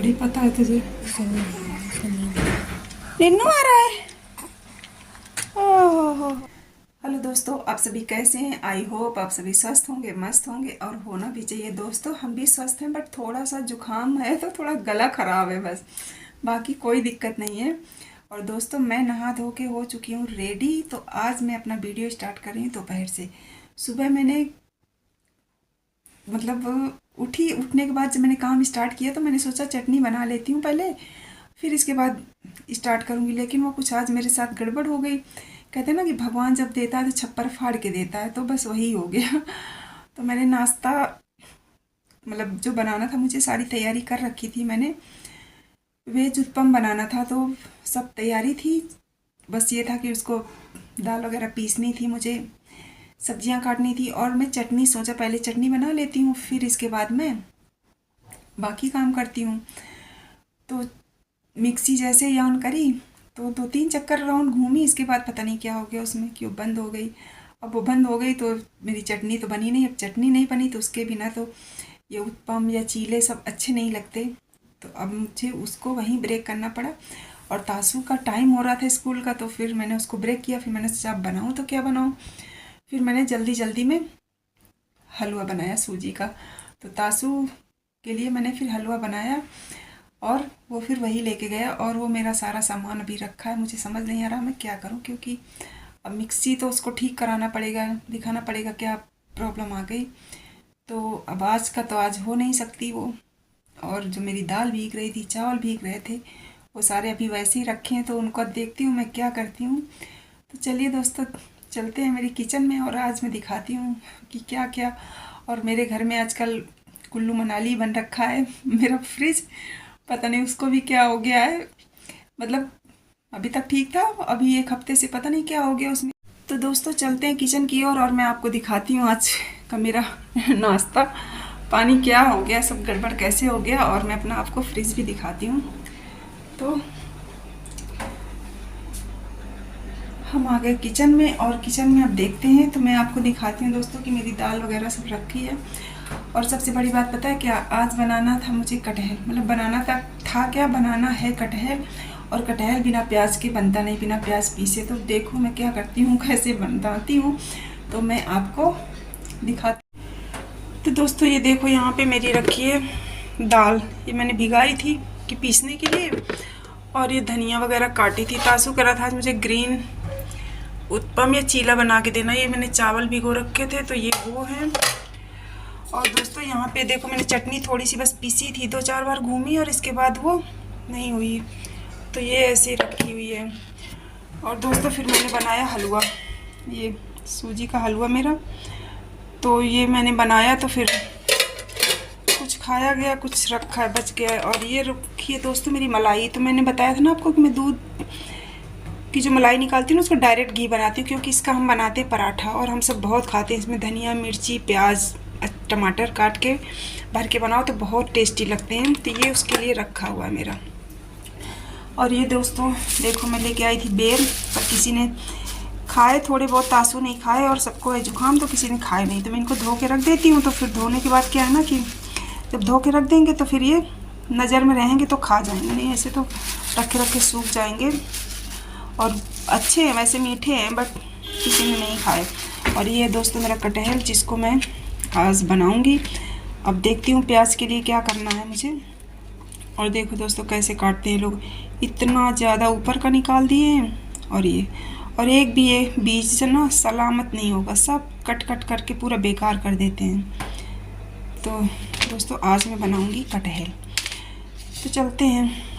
थोड़ी पता है तुझे। निन्नू आ रहा है। ओहो। हेलो दोस्तों, आप सभी कैसे हैं? आई होप आप सभी स्वस्थ होंगे, मस्त होंगे, और होना भी चाहिए। दोस्तों हम भी स्वस्थ हैं, बट थोड़ा सा जुकाम है तो थोड़ा गला खराब है बस, बाकी कोई दिक्कत नहीं है। और दोस्तों मैं नहा धो के हो चुकी हूँ रेडी। तो आज मैं अपना वीडियो स्टार्ट कर रही हूँ दोपहर से। सुबह मैंने उठने के बाद जब मैंने काम स्टार्ट किया तो मैंने सोचा चटनी बना लेती हूँ पहले, फिर इसके बाद स्टार्ट करूँगी। लेकिन वो कुछ आज मेरे साथ गड़बड़ हो गई। कहते हैं ना कि भगवान जब देता है तो छप्पर फाड़ के देता है, तो बस वही हो गया। तो मैंने नाश्ता जो बनाना था, मुझे सारी तैयारी कर रखी थी मैंने। वेज उत्पम बनाना था तो सब तैयारी थी, बस ये था कि उसको दाल वगैरह पीसनी थी, मुझे सब्जियां काटनी थी, और मैं चटनी सोचा पहले चटनी बना लेती हूँ, फिर इसके बाद मैं बाकी काम करती हूँ। तो मिक्सी जैसे ही ऑन करी तो 2-3 चक्कर राउंड घूमी, इसके बाद पता नहीं क्या हो गया उसमें, क्यों बंद हो गई। अब वो बंद हो गई तो मेरी चटनी तो बनी नहीं। अब चटनी नहीं बनी तो उसके बिना तो ये उत्पम या चीले सब अच्छे नहीं लगते। तो अब मुझे उसको वहीं ब्रेक करना पड़ा, और तासू का टाइम हो रहा था स्कूल का, तो फिर मैंने उसको ब्रेक किया। फिर मैंने सोचा अब बनाऊँ तो क्या बनाऊँ, फिर मैंने जल्दी जल्दी में हलवा बनाया सूजी का। तो तासू के लिए मैंने फिर हलवा बनाया, और वो फिर वही लेके गया। और वो मेरा सारा सामान अभी रखा है, मुझे समझ नहीं आ रहा मैं क्या करूं, क्योंकि अब मिक्सी तो उसको ठीक कराना पड़ेगा, दिखाना पड़ेगा क्या प्रॉब्लम आ गई। तो अब आज का तो आज हो नहीं सकती वो। और जो मेरी दाल भीग रही थी, चावल भीग रहे थे, वो सारे अभी वैसे ही रखे हैं, तो उनको देखती हूँ मैं क्या करती हूँ। तो चलिए दोस्तों चलते हैं मेरी किचन में, और आज मैं दिखाती हूँ कि क्या क्या। और मेरे घर में आजकल कुल्लू मनाली बन रखा है। मेरा फ्रिज पता नहीं उसको भी क्या हो गया है, अभी तक ठीक था, अभी एक हफ्ते से पता नहीं क्या हो गया उसमें। तो दोस्तों चलते हैं किचन की ओर, और मैं आपको दिखाती हूँ आज का मेरा नाश्ता पानी क्या हो गया, सब गड़बड़ कैसे हो गया, और मैं अपना आपको फ्रिज भी दिखाती हूँ। तो हम आ गए किचन में, और किचन में अब देखते हैं। तो मैं आपको दिखाती हूँ दोस्तों कि मेरी दाल वगैरह सब रखी है। और सबसे बड़ी बात पता है क्या, आज बनाना था मुझे कटहल, बनाना था क्या, बनाना है कटहल। और कटहल बिना प्याज के बनता नहीं, बिना प्याज पीसे। तो देखो मैं क्या करती हूँ, कैसे बनाती हूँ, तो मैं आपको दिखाती। तो दोस्तों ये देखो यहाँ पे मेरी रखी है दाल, ये मैंने भिगाई थी कि पीसने के लिए। और ये धनिया वगैरह काटी थी। तासू करा था आज मुझे ग्रीन उत्पम या चीला बना के देना। ये मैंने चावल भिगो रखे थे, तो ये वो है। और दोस्तों यहाँ पे देखो मैंने चटनी थोड़ी सी बस पीसी थी, 2-4 बार घूमी, और इसके बाद वो नहीं हुई, तो ये ऐसे रखी हुई है। और दोस्तों फिर मैंने बनाया हलवा, ये सूजी का हलवा मेरा। तो ये मैंने बनाया, तो फिर कुछ खाया गया, कुछ रखा है बच गया है। और ये रखी है दोस्तों मेरी मलाई। तो मैंने बताया था ना आपको कि मैं दूध की जो मलाई निकालती हूँ उसको डायरेक्ट घी बनाती हूँ, क्योंकि इसका हम बनाते हैं पराठा, और हम सब बहुत खाते हैं। इसमें धनिया, मिर्ची, प्याज, टमाटर काट के भर के बनाओ तो बहुत टेस्टी लगते हैं। तो ये उसके लिए रखा हुआ है मेरा। और ये दोस्तों देखो मैं लेके आई थी बेर, पर किसी ने खाए थोड़े बहुत, तासू नहीं खाए, और सबको है जुकाम, तो किसी ने खाए नहीं। तो मैं इनको धो के रख देती हूँ। तो फिर धोने के बाद क्या है ना कि जब धो के रख देंगे तो फिर ये नज़र में रहेंगे तो खा जाएंगे, नहीं ऐसे तो रखे रखे सूख जाएंगे। और अच्छे हैं वैसे, मीठे हैं, बट किसी ने नहीं खाए। और ये दोस्तों मेरा कटहल, जिसको मैं आज बनाऊंगी। अब देखती हूँ प्याज के लिए क्या करना है मुझे। और देखो दोस्तों कैसे काटते हैं लोग, इतना ज़्यादा ऊपर का निकाल दिए हैं। और एक भी ये बीज ना सलामत नहीं होगा, सब कट कट करके पूरा बेकार कर देते हैं। तो दोस्तों आज मैं बनाऊंगी कटहल, तो चलते हैं।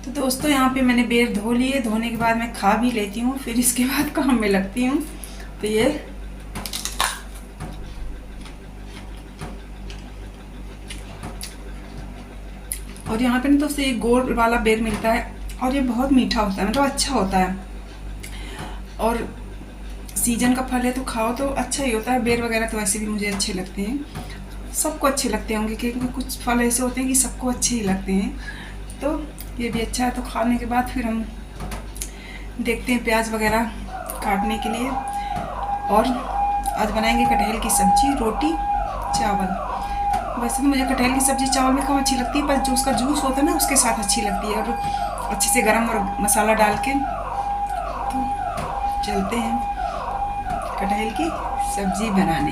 तो दोस्तों यहाँ पे मैंने बेर धो लिए, धोने के बाद मैं खा भी लेती हूँ, फिर इसके बाद काम में लगती हूँ। तो ये और यहाँ पे ना दोस्तों ये गोल वाला बेर मिलता है, और ये बहुत मीठा होता है, अच्छा होता है। और सीजन का फल है तो खाओ तो अच्छा ही होता है। बेर वगैरह तो वैसे भी मुझे अच्छे लगते हैं, सबको अच्छे लगते होंगे, क्योंकि कुछ फल ऐसे होते हैं कि सबको अच्छे ही लगते हैं। तो ये भी अच्छा है। तो खाने के बाद फिर हम देखते हैं प्याज वगैरह काटने के लिए। और आज बनाएंगे कटहल की सब्जी, रोटी, चावल। वैसे तो मुझे कटहल की सब्ज़ी चावल में कम अच्छी लगती है, पर जो उसका जूस होता है ना उसके साथ अच्छी लगती है, और अच्छे से गरम और मसाला डाल के। तो चलते हैं कटहल की सब्ज़ी बनाने।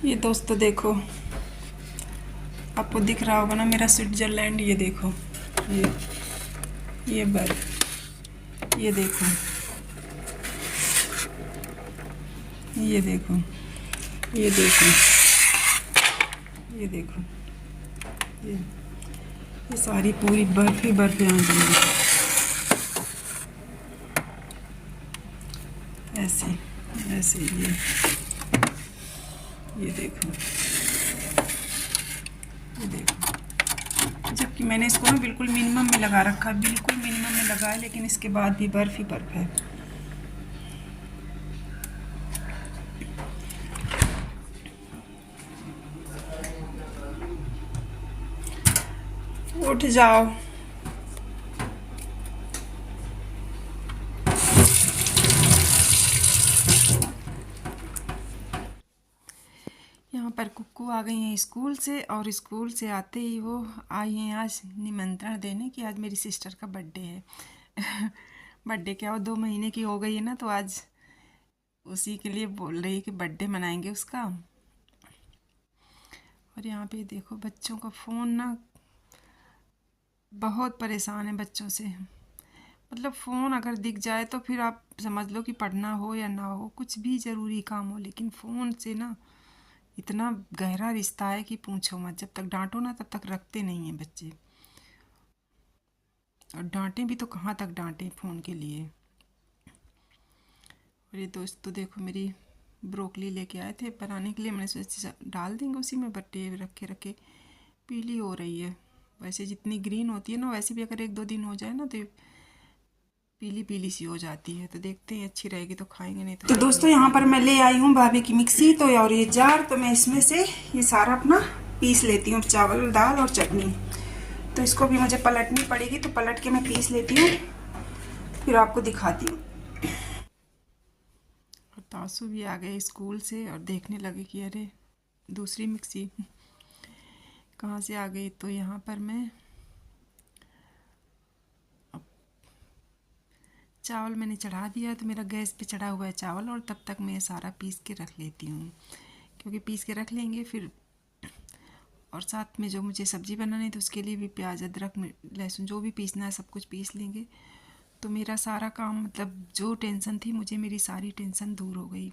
ये दोस्तों देखो, आपको दिख रहा होगा ना मेरा स्विट्ज़रलैंड। ये देखो, ये बर्फ, ये देखो, ये देखो, ये देखो, ये देखो, ये सारी पूरी बर्फ ही बर्फ यहाँ जमी, ऐसे ऐसे। ये देखो, ये देखो। जबकि मैंने इसको ना बिल्कुल मिनिमम में लगा रखा है, बिल्कुल मिनिमम में लगा है, लेकिन इसके बाद भी बर्फ ही बर्फ है। उठ जाओ। यहाँ पर कुक्कू आ गई हैं स्कूल से, और स्कूल से आते ही वो आई हैं आज निमंत्रण देने कि आज मेरी सिस्टर का बर्थडे है। बर्थडे क्या, वो 2 महीने की हो गई है ना, तो आज उसी के लिए बोल रही है कि बर्थडे मनाएंगे उसका। और यहाँ पे देखो बच्चों का फ़ोन ना, बहुत परेशान है बच्चों से। मतलब फ़ोन अगर दिख जाए तो फिर आप समझ लो कि पढ़ना हो या ना हो, कुछ भी ज़रूरी काम हो, लेकिन फ़ोन से ना इतना गहरा रिश्ता है कि पूछो मत। जब तक डांटो ना तब तक रखते नहीं हैं बच्चे, और डांटें भी तो कहाँ तक डांटें फ़ोन के लिए। और ये दोस्तों देखो, मेरी ब्रोकली लेके आए थे बनाने के लिए, मैंने सोचा डाल देंगे उसी में, बट्टे रखे रखे पीली हो रही है। वैसे जितनी ग्रीन होती है ना, वैसे भी अगर 1-2 दिन हो जाए ना तो पीली पीली सी हो जाती है। तो देखते हैं, अच्छी रहेगी तो खाएंगे, नहीं तो दोस्तों यहाँ पर मैं ले आई हूँ भाभी की मिक्सी, तो और ये जार, तो मैं इसमें से ये सारा अपना पीस लेती हूँ, चावल दाल और चटनी। तो इसको भी मुझे पलटनी पड़ेगी, तो पलट के मैं पीस लेती हूँ, फिर आपको दिखाती हूँ। और तासू भी आ गए स्कूल से और देखने लगे कि अरे दूसरी मिक्सी कहाँ से आ गई। तो यहाँ पर मैं चावल मैंने चढ़ा दिया, तो मेरा गैस पे चढ़ा हुआ है चावल, और तब तक मैं सारा पीस के रख लेती हूँ, क्योंकि पीस के रख लेंगे फिर। और साथ में जो मुझे सब्ज़ी बनानी है तो उसके लिए भी प्याज अदरक लहसुन जो भी पीसना है सब कुछ पीस लेंगे। तो मेरा सारा काम, मतलब जो टेंशन थी मुझे, मेरी सारी टेंशन दूर हो गई।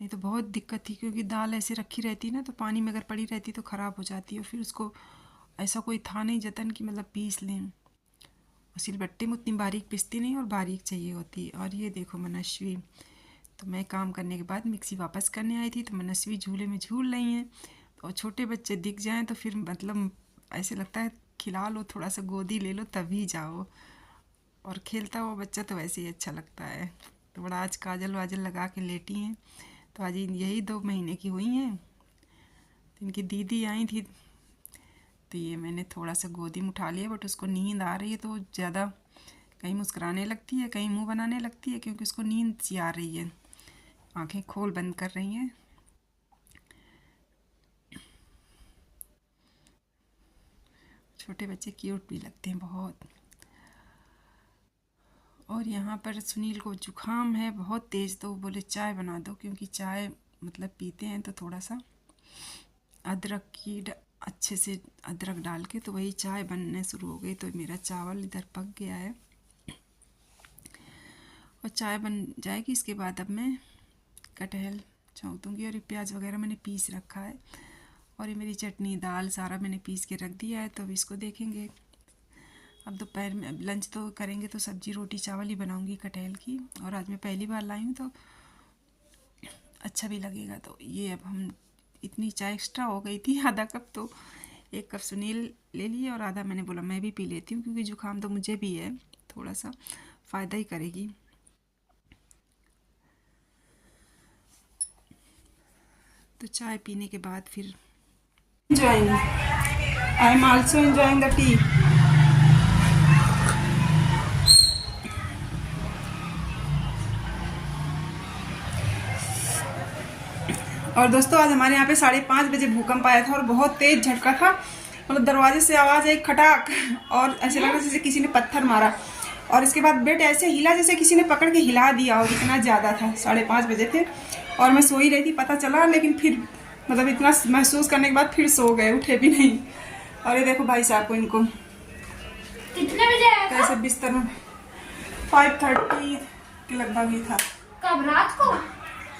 नहीं तो बहुत दिक्कत थी, क्योंकि दाल ऐसे रखी रहती ना तो पानी में अगर पड़ी रहती तो ख़राब हो जाती है। फिर उसको ऐसा कोई था नहीं जतन कि मतलब पीस लें, और सिलबट्टे में उतनी बारीक पिसती नहीं, और बारीक चाहिए होती। और ये देखो मनस्वी, तो मैं काम करने के बाद मिक्सी वापस करने आई थी, तो मनस्वी झूले में झूल रही हैं। और छोटे बच्चे दिख जाएं तो फिर मतलब ऐसे लगता है खिला लो, थोड़ा सा गोदी ले लो तभी जाओ। और खेलता हुआ बच्चा तो वैसे ही अच्छा लगता है। तो बड़ा आज काजल वाजल लगा के लेटी हैं, तो आज यही 2 महीने की हुई हैं। तो इनकी दीदी आई थी, तो ये मैंने थोड़ा सा गोदी में उठा लिया, बट उसको नींद आ रही है, तो ज़्यादा कहीं मुस्कुराने लगती है, कहीं मुंह बनाने लगती है, क्योंकि उसको नींद सी आ रही है, आंखें खोल बंद कर रही हैं। छोटे बच्चे क्यूट भी लगते हैं बहुत। और यहाँ पर सुनील को जुकाम है बहुत तेज़, तो बोले चाय बना दो, क्योंकि चाय मतलब पीते हैं तो थोड़ा सा अदरक की अच्छे से अदरक डाल के, तो वही चाय बनने शुरू हो गई। तो मेरा चावल इधर पक गया है और चाय बन जाएगी। इसके बाद अब मैं कटहल छौंक दूँगी, और ये प्याज वगैरह मैंने पीस रखा है, और ये मेरी चटनी दाल सारा मैंने पीस के रख दिया है। तो अब इसको देखेंगे। अब दोपहर में लंच तो करेंगे, तो सब्जी रोटी चावल ही बनाऊंगी कटहल की। और आज मैं पहली बार लाई हूँ तो अच्छा भी लगेगा। तो ये अब हम, इतनी चाय एक्स्ट्रा हो गई थी, आधा कप, तो 1 कप सुनील ले लिए और आधा मैंने बोला मैं भी पी लेती हूँ, क्योंकि जुकाम तो मुझे भी है, थोड़ा सा फ़ायदा ही करेगी। तो चाय पीने के बाद फिर enjoying. I am also enjoying the tea. और दोस्तों आज हमारे यहाँ पे 5:30 बजे भूकंप आया था और बहुत तेज झटका था। मतलब दरवाजे से आवाज़ आई खटाक, और ऐसे लग रहा जैसे किसी ने पत्थर मारा। और इसके बाद बेड ऐसे हिला जैसे किसी ने पकड़ के हिला दिया, और इतना ज़्यादा था। 5:30 बजे थे और मैं सो ही रही थी, पता चला, लेकिन फिर मतलब इतना महसूस करने के बाद फिर सो गए, उठे भी नहीं। और ये देखो भाई साहब को, इनको कितने बजे आया था? कैसे बिस्तर में 5:30 के लगभग ही था। कब? रात को?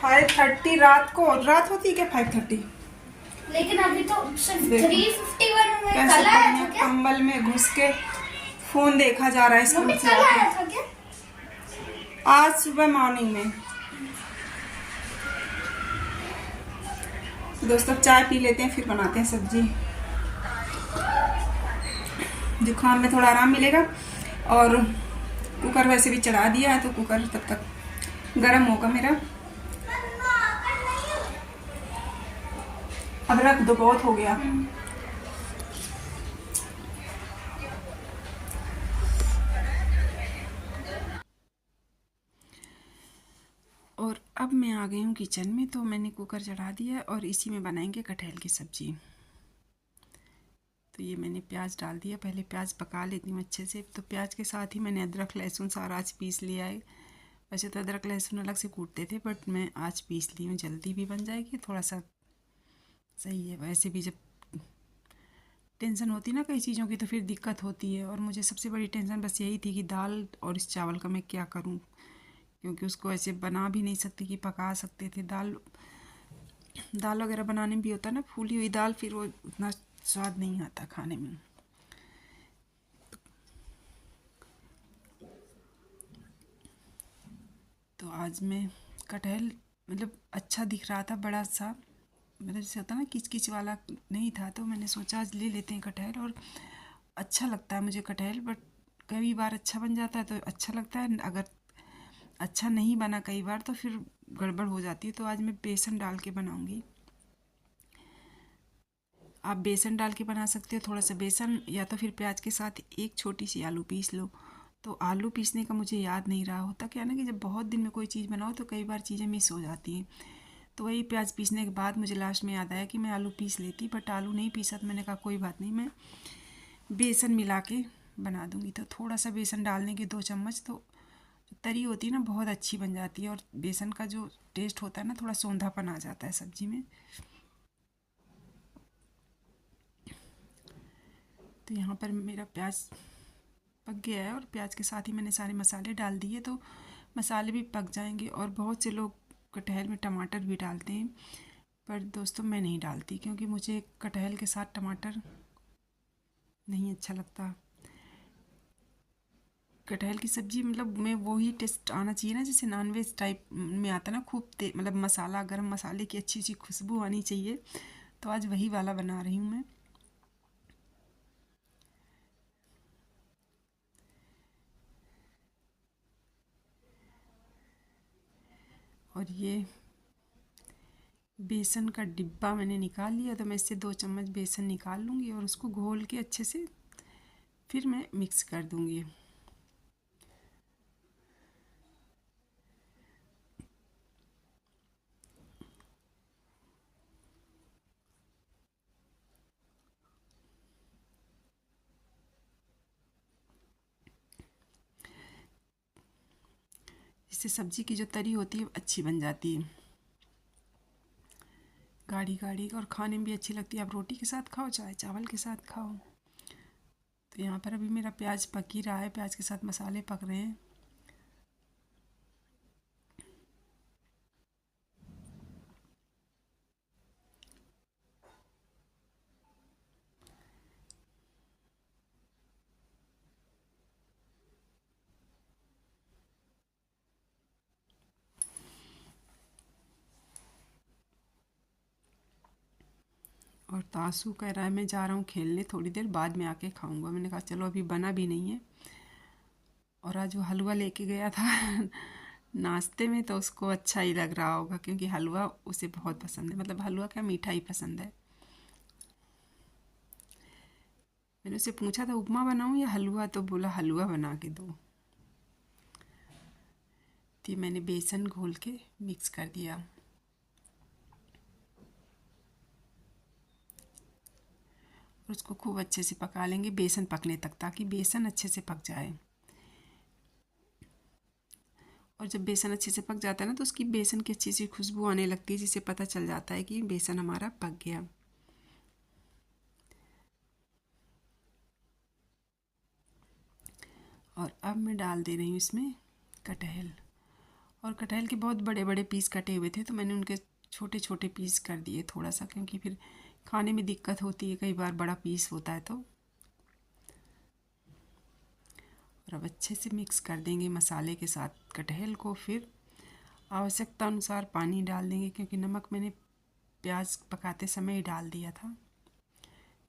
5:30 रात को। रात होती है क्या 5:30? लेकिन अभी तो 3:51 में कैसे कल आया था क्या? कंबल में घुस के फोन देखा जा रहा है स्कूल से कल आया आके। था क्या? आज सुबह मॉर्निंग में। दोस्तों चाय पी लेते हैं, फिर बनाते हैं सब्जी। जुकाम में थोड़ा आराम मिलेगा। और कुकर वैसे भी चढ़ा दिया है, तो कुकर तब तक गर्म होगा मेरा। अब रख दो, बहुत हो गया। और अब मैं आ गई हूँ किचन में, तो मैंने कुकर चढ़ा दिया है और इसी में बनाएंगे कटहल की सब्जी। तो ये मैंने प्याज डाल दिया, पहले प्याज पका लेती हूँ अच्छे से। तो प्याज के साथ ही मैंने अदरक लहसुन सारा आज पीस लिया है। वैसे तो अदरक लहसुन अलग से कूटते थे, बट मैं आज पीस ली हूँ, जल्दी भी बन जाएगी, थोड़ा सा सही है। वैसे भी जब टेंशन होती ना कई चीज़ों की, तो फिर दिक्कत होती है। और मुझे सबसे बड़ी टेंशन बस यही थी कि दाल और इस चावल का मैं क्या करूँ, क्योंकि उसको ऐसे बना भी नहीं सकती कि पका सकते थे। दाल वगैरह बनाने में भी होता है ना, फूली हुई दाल, फिर वो उतना स्वाद नहीं आता खाने में। तो आज मैं कटहल मतलब अच्छा दिख रहा था, बड़ा सा, मतलब जैसे होता है ना किच किच वाला नहीं था, तो मैंने सोचा आज ले लेते हैं कटहल। और अच्छा लगता है मुझे कटहल, बट कई बार अच्छा बन जाता है तो अच्छा लगता है, अगर अच्छा नहीं बना कई बार तो फिर गड़बड़ हो जाती है। तो आज मैं बेसन डाल के बनाऊंगी। आप बेसन डाल के बना सकते हो, थोड़ा सा बेसन, या तो फिर प्याज के साथ एक छोटी सी आलू पीस लो। तो आलू पीसने का मुझे याद नहीं रहा। होता क्या ना कि जब बहुत दिन में कोई चीज़ बनाओ तो कई बार चीज़ें मिस हो जाती हैं। तो वही प्याज पीसने के बाद मुझे लास्ट में याद आया कि मैं आलू पीस लेती, बट आलू नहीं पीसा। तो मैंने कहा कोई बात नहीं, मैं बेसन मिला के बना दूँगी। तो थोड़ा सा बेसन डालने के 2 चम्मच, तो तरी होती है ना बहुत अच्छी बन जाती है। और बेसन का जो टेस्ट होता है ना, थोड़ा सौंधापन आ जाता है सब्जी में। तो यहाँ पर मेरा प्याज पक गया है, और प्याज के साथ ही मैंने सारे मसाले डाल दिए, तो मसाले भी पक जाएंगे। और बहुत से लोग कटहल में टमाटर भी डालते हैं, पर दोस्तों मैं नहीं डालती, क्योंकि मुझे कटहल के साथ टमाटर नहीं अच्छा लगता। कटहल की सब्ज़ी मतलब में वही टेस्ट आना चाहिए ना, जैसे नॉनवेज टाइप में आता है ना, खूब मतलब मसाला, गरम मसाले की अच्छी सी खुशबू आनी चाहिए। तो आज वही वाला बना रही हूँ मैं। और ये बेसन का डिब्बा मैंने निकाल लिया, तो मैं इससे 2 चम्मच बेसन निकाल लूँगी और उसको घोल के अच्छे से फिर मैं मिक्स कर दूँगी। इससे सब्ज़ी की जो तरी होती है अच्छी बन जाती है, गाढ़ी गाढ़ी, और खाने में भी अच्छी लगती है। आप रोटी के साथ खाओ चाहे चावल के साथ खाओ। तो यहाँ पर अभी मेरा प्याज पक ही रहा है, प्याज के साथ मसाले पक रहे हैं। और तासू कह रहा है मैं जा रहा हूँ खेलने, थोड़ी देर बाद में आके खाऊंगा। मैंने कहा चलो अभी बना भी नहीं है। और आज वो हलवा लेके गया था नाश्ते में, तो उसको अच्छा ही लग रहा होगा, क्योंकि हलवा उसे बहुत पसंद है। मतलब हलवा क्या, मीठा ही पसंद है। मैंने उससे पूछा था उपमा बनाऊँ या हलवा, तो बोला हलवा बना के दो। तो मैंने बेसन घोल के मिक्स कर दिया। और उसको खूब अच्छे से पका लेंगे बेसन पकने तक, ताकि बेसन अच्छे से पक जाए। और जब बेसन अच्छे से पक जाता है ना तो उसकी बेसन की अच्छी सी खुशबू आने लगती है, जिससे पता चल जाता है कि बेसन हमारा पक गया। और अब मैं डाल दे रही हूँ इसमें कटहल। और कटहल के बहुत बड़े बड़े पीस कटे हुए थे तो मैंने उनके छोटे छोटे पीस कर दिए थोड़ा सा, क्योंकि फिर खाने में दिक्कत होती है, कई बार बड़ा पीस होता है तो। और अब अच्छे से मिक्स कर देंगे मसाले के साथ कटहल को। फिर आवश्यकता अनुसार पानी डाल देंगे, क्योंकि नमक मैंने प्याज पकाते समय ही डाल दिया था।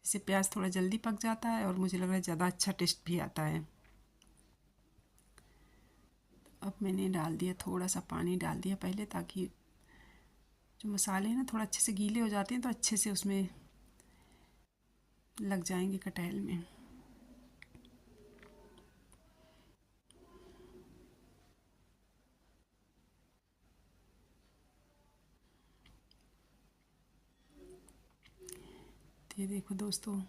इससे प्याज थोड़ा जल्दी पक जाता है और मुझे लग रहा है ज़्यादा अच्छा टेस्ट भी आता है। अब मैंने डाल दिया थोड़ा सा पानी डाल दिया पहले, ताकि जो मसाले हैं ना थोड़ा अच्छे से गीले हो जाते हैं तो अच्छे से उसमें लग जाएंगे कटहल में। ये देखो दोस्तों,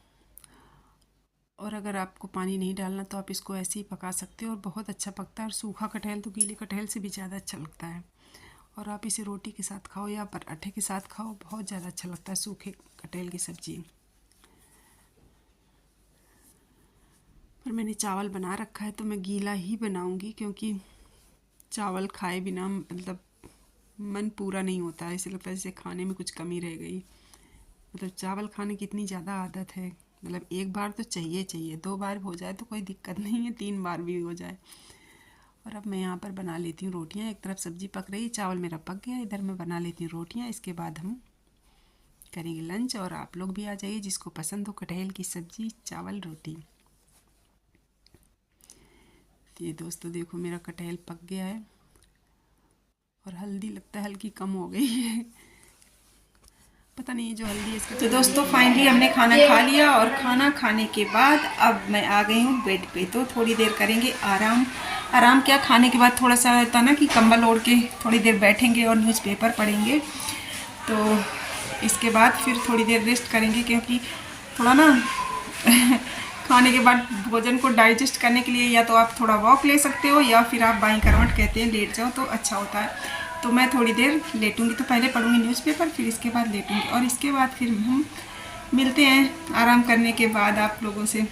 और अगर आपको पानी नहीं डालना तो आप इसको ऐसे ही पका सकते हो और बहुत अच्छा पकता है। और सूखा कटहल तो गीले कटहल से भी ज़्यादा अच्छा लगता है। और आप इसे रोटी के साथ खाओ या पराठे के साथ खाओ, बहुत ज़्यादा अच्छा लगता है सूखे कटहल की सब्ज़ी। पर मैंने चावल बना रखा है तो मैं गीला ही बनाऊंगी, क्योंकि चावल खाए बिना मतलब मन पूरा नहीं होता है। ऐसे लगता है जैसे खाने में कुछ कमी रह गई। मतलब चावल खाने की इतनी ज़्यादा आदत है, मतलब एक बार तो चाहिए चाहिए, 2 बार हो जाए तो कोई दिक्कत नहीं है, 3 बार भी हो जाए। और अब मैं यहाँ पर बना लेती हूँ रोटियाँ। एक तरफ सब्ज़ी पक रही है, चावल मेरा पक गया, इधर मैं बना लेती हूँ रोटियाँ। इसके बाद हम करेंगे लंच। और आप लोग भी आ जाइए जिसको पसंद हो कटहल की सब्ज़ी, चावल, रोटी। ये दोस्तों देखो मेरा कटहल पक गया है और हल्दी लगता है हल्की कम हो गई है, पता नहीं जो हल्दी है इसका। तो दोस्तों फाइनली हमने खाना खा लिया और खाना खाने के बाद अब मैं आ गई हूँ बेड पे। तो थोड़ी देर करेंगे आराम। आराम क्या, खाने के बाद थोड़ा सा रहता ना कि कंबल ओढ़ के थोड़ी देर बैठेंगे और न्यूज़पेपर पढ़ेंगे। तो इसके बाद फिर थोड़ी देर रेस्ट करेंगे, क्योंकि थोड़ा ना खाने के बाद भोजन को डाइजेस्ट करने के लिए या तो आप थोड़ा वॉक ले सकते हो या फिर आप बाईं करवट कहते हैं लेट जाओ तो अच्छा होता है। तो मैं थोड़ी देर लेटूंगी, तो पहले पढ़ूंगी न्यूज़पेपर, फिर इसके बाद लेटूंगी और इसके बाद फिर हम मिलते हैं आराम करने के बाद आप लोगों से।